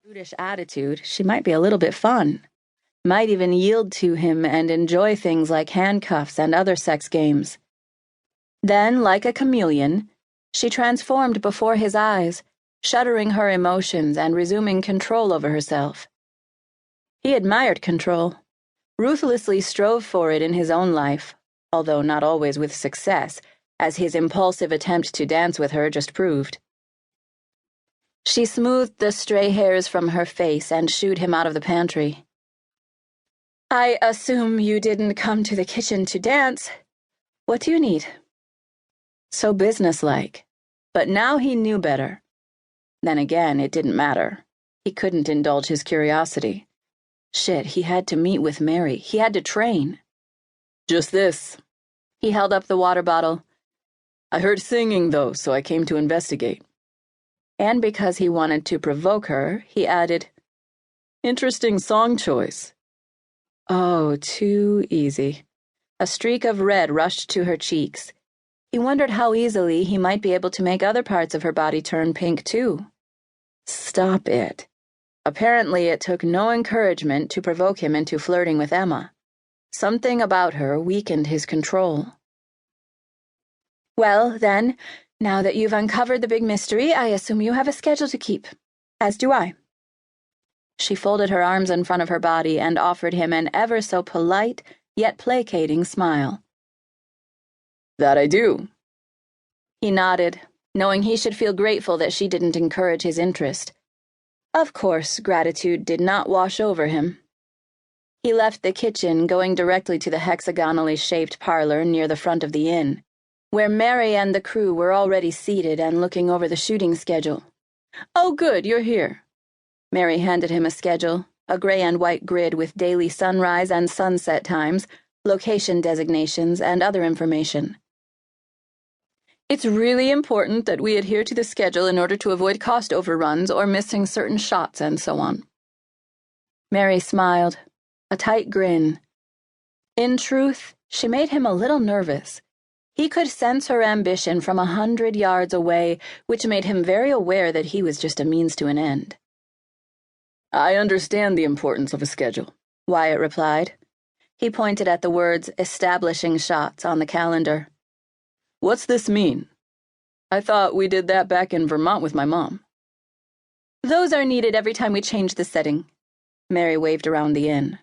Brutish attitude, she might be a little bit fun. Might even yield to him and enjoy things like handcuffs and other sex games. Then, like a chameleon, she transformed before his eyes, shuddering her emotions and resuming control over herself. He admired control, ruthlessly strove for it in his own life, although not always with success, as his impulsive attempt to dance with her just proved. She smoothed the stray hairs from her face and shooed him out of the pantry. "I assume you didn't come to the kitchen to dance. What do you need?" So businesslike, but now he knew better. Then again, it didn't matter. He couldn't indulge his curiosity. Shit, he had to meet with Mary. He had to train. "Just this." He held up the water bottle. "I heard singing, though, so I came to investigate." And because he wanted to provoke her, he added, "Interesting song choice." Oh, too easy. A streak of red rushed to her cheeks. He wondered how easily he might be able to make other parts of her body turn pink, too. Stop it. Apparently, it took no encouragement to provoke him into flirting with Emma. Something about her weakened his control. "Well, then, now that you've uncovered the big mystery, I assume you have a schedule to keep. As do I." She folded her arms in front of her body and offered him an ever so polite, yet placating smile. "That I do." He nodded, knowing he should feel grateful that she didn't encourage his interest. Of course, gratitude did not wash over him. He left the kitchen, going directly to the hexagonally shaped parlor near the front of the inn, where Mary and the crew were already seated and looking over the shooting schedule. "Oh, good, you're here." Mary handed him a schedule, a gray and white grid with daily sunrise and sunset times, location designations, and other information. "It's really important that we adhere to the schedule in order to avoid cost overruns or missing certain shots and so on." Mary smiled, a tight grin. In truth, she made him a little nervous. He could sense her ambition from 100 yards away, which made him very aware that he was just a means to an end. "I understand the importance of a schedule," Wyatt replied. He pointed at the words "establishing shots" on the calendar. "What's this mean? I thought we did that back in Vermont with my mom." "Those are needed every time we change the setting." Mary waved around the inn.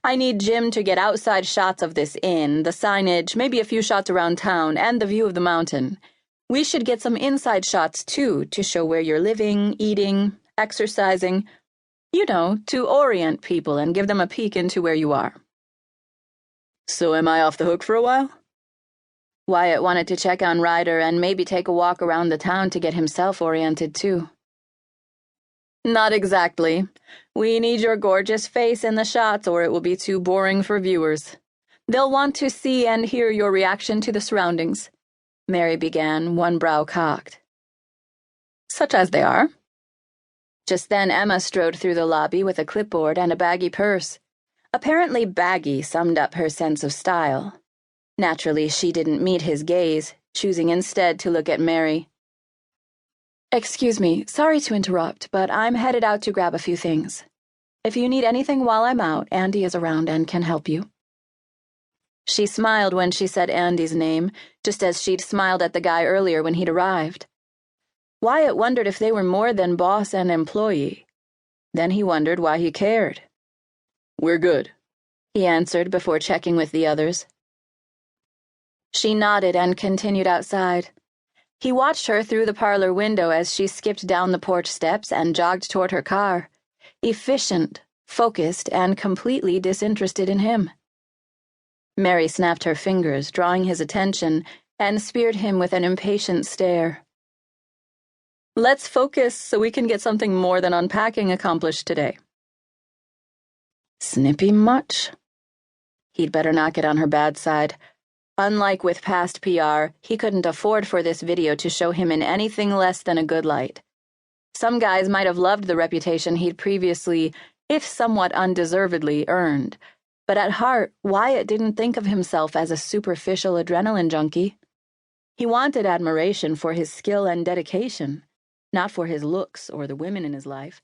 "I need Jim to get outside shots of this inn, the signage, maybe a few shots around town, and the view of the mountain. We should get some inside shots, too, to show where you're living, eating, exercising. You know, to orient people and give them a peek into where you are." "So am I off the hook for a while?" Wyatt wanted to check on Ryder and maybe take a walk around the town to get himself oriented, too. "Not exactly. We need your gorgeous face in the shots or it will be too boring for viewers. They'll want to see and hear your reaction to the surroundings," Mary began, one brow cocked. "Such as they are." Just then Emma strode through the lobby with a clipboard and a baggy purse. Apparently baggy summed up her sense of style. Naturally, she didn't meet his gaze, choosing instead to look at Mary. "Excuse me, sorry to interrupt, but I'm headed out to grab a few things. If you need anything while I'm out, Andy is around and can help you." She smiled when she said Andy's name, just as she'd smiled at the guy earlier when he'd arrived. Wyatt wondered if they were more than boss and employee. Then he wondered why he cared. "We're good," he answered before checking with the others. She nodded and continued outside. He watched her through the parlor window as she skipped down the porch steps and jogged toward her car, efficient, focused, and completely disinterested in him. Mary snapped her fingers, drawing his attention, and speared him with an impatient stare. "Let's focus so we can get something more than unpacking accomplished today." Snippy much? He'd better not get on her bad side. Unlike with past PR, he couldn't afford for this video to show him in anything less than a good light. Some guys might have loved the reputation he'd previously, if somewhat undeservedly, earned, but at heart, Wyatt didn't think of himself as a superficial adrenaline junkie. He wanted admiration for his skill and dedication, not for his looks or the women in his life.